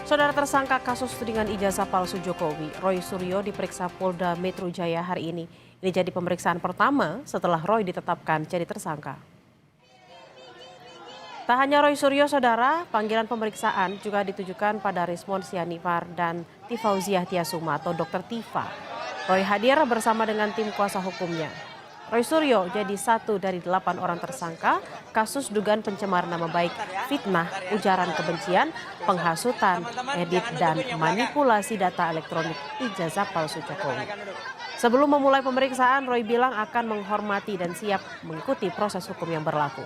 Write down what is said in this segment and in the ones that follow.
Saudara tersangka kasus tudingan ijazah palsu Jokowi, Roy Suryo diperiksa Polda Metro Jaya hari ini. Ini jadi pemeriksaan pertama setelah Roy ditetapkan jadi tersangka. Tak hanya Roy Suryo, saudara, panggilan pemeriksaan juga ditujukan pada Rismon Sianipar dan Tifauziah Tiasuma atau Dr. Tifa. Roy hadir bersama dengan tim kuasa hukumnya. Roy Suryo jadi satu dari 8 orang tersangka kasus dugaan pencemaran nama baik, fitnah, ujaran kebencian, penghasutan, edit, dan manipulasi data elektronik ijazah palsu Jokowi. Sebelum memulai pemeriksaan, Roy bilang akan menghormati dan siap mengikuti proses hukum yang berlaku.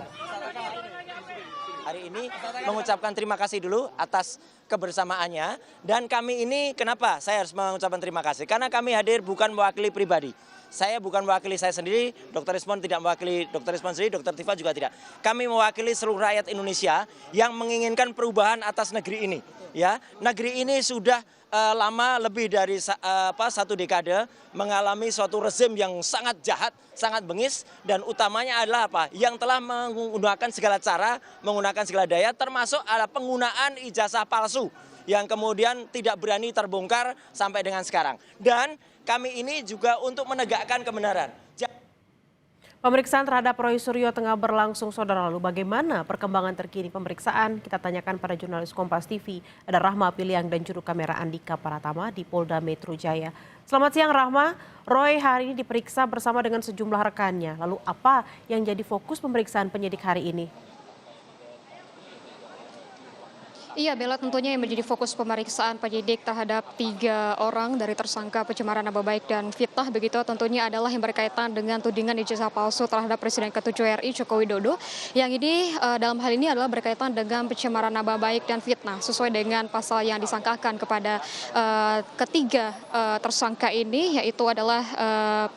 Hari ini mengucapkan terima kasih dulu atas kebersamaannya, dan kami ini kenapa saya harus mengucapkan terima kasih? Karena kami hadir bukan mewakili pribadi. Saya bukan mewakili saya sendiri, Dr. Rismon tidak mewakili Dr. Rismon sendiri, Dr. Tifa juga tidak. Kami mewakili seluruh rakyat Indonesia yang menginginkan perubahan atas negeri ini. Ya, negeri ini sudah lama lebih dari satu dekade mengalami suatu rezim yang sangat jahat, sangat bengis, dan utamanya adalah apa? Yang telah menggunakan segala cara, menggunakan segala daya, termasuk ada penggunaan ijazah palsu yang kemudian tidak berani terbongkar sampai dengan sekarang. Dan kami ini juga untuk menegakkan kebenaran. Pemeriksaan terhadap Roy Suryo tengah berlangsung, saudara. Lalu bagaimana perkembangan terkini pemeriksaan? Kita tanyakan pada jurnalis Kompas TV, ada Rahma Piliang dan juru kamera Andika Pratama di Polda Metro Jaya. Selamat siang Rahma, Roy hari ini diperiksa bersama dengan sejumlah rekannya. Lalu apa yang jadi fokus pemeriksaan penyidik hari ini? Iya Bella, tentunya yang menjadi fokus pemeriksaan penyidik terhadap 3 orang dari tersangka pencemaran nama baik dan fitnah begitu tentunya adalah yang berkaitan dengan tudingan ijazah palsu terhadap Presiden ke-7 RI Joko Widodo. Yang ini dalam hal ini adalah berkaitan dengan pencemaran nama baik dan fitnah sesuai dengan pasal yang disangkakan kepada ketiga tersangka ini, yaitu adalah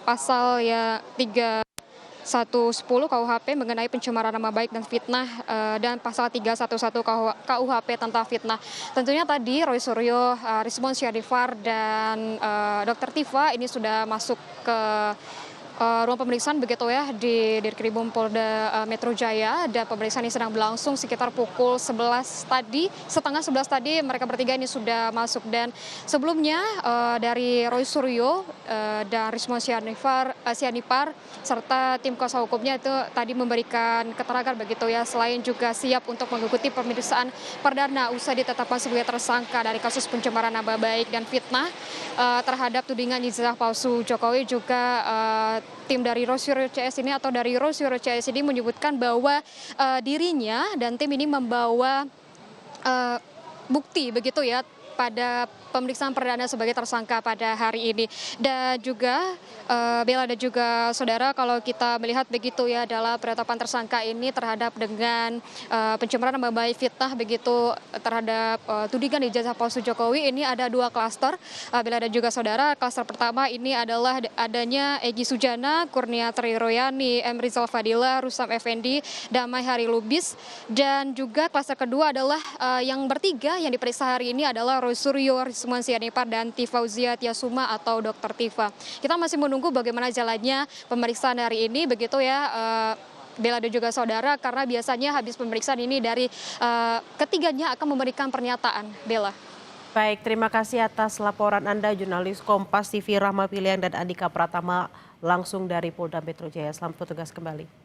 pasal ya 310 KUHP mengenai pencemaran nama baik dan fitnah dan pasal 311 KUHP tentang fitnah. Tentunya tadi Roy Suryo, Rismon Sianipar dan Dr. Tifa ini sudah masuk ke ruang pemeriksaan begitu ya di Dirkrimum Polda Metro Jaya, dan pemeriksaan ini sedang berlangsung sekitar pukul 11 tadi, setengah 11 tadi mereka bertiga ini sudah masuk. Dan sebelumnya dari Roy Suryo dan Rismon Sianipar serta tim kuasa hukumnya itu tadi memberikan keterangan begitu ya, selain juga siap untuk mengikuti pemeriksaan perdana usai ditetapkan sebagai tersangka dari kasus pencemaran nama baik dan fitnah terhadap tudingan ijazah palsu Jokowi. Juga tim dari Roy Suryo CS ini atau dari Roy Suryo CS ini menyebutkan bahwa dirinya dan tim ini membawa bukti begitu ya pada pemeriksaan perdana sebagai tersangka pada hari ini. Dan juga Bella dan juga saudara, kalau kita melihat begitu ya dalam penetapan tersangka ini terhadap dengan pencemaran nama baik fitnah begitu terhadap tudingan ijazah palsu Jokowi, ini ada 2 klaster Bella dan juga saudara. Klaster pertama ini adalah adanya Egy Sujana, Kurnia Triroyani, M. Rizal Fadila, Rusam Effendi, Damai Hari Lubis. Dan juga klaster kedua adalah yang bertiga yang diperiksa hari ini adalah Roy Suryo, Rismon Sianipar dan Tifauziah Tiasuma atau Dr. Tifa. Kita masih menunggu bagaimana jalannya pemeriksaan hari ini begitu ya Bella dan juga saudara, karena biasanya habis pemeriksaan ini dari ketiganya akan memberikan pernyataan. Bella. Baik, terima kasih atas laporan Anda jurnalis Kompas TV Rahma Piliang dan Andika Pratama langsung dari Polda Metro Jaya. Selamat bertugas kembali.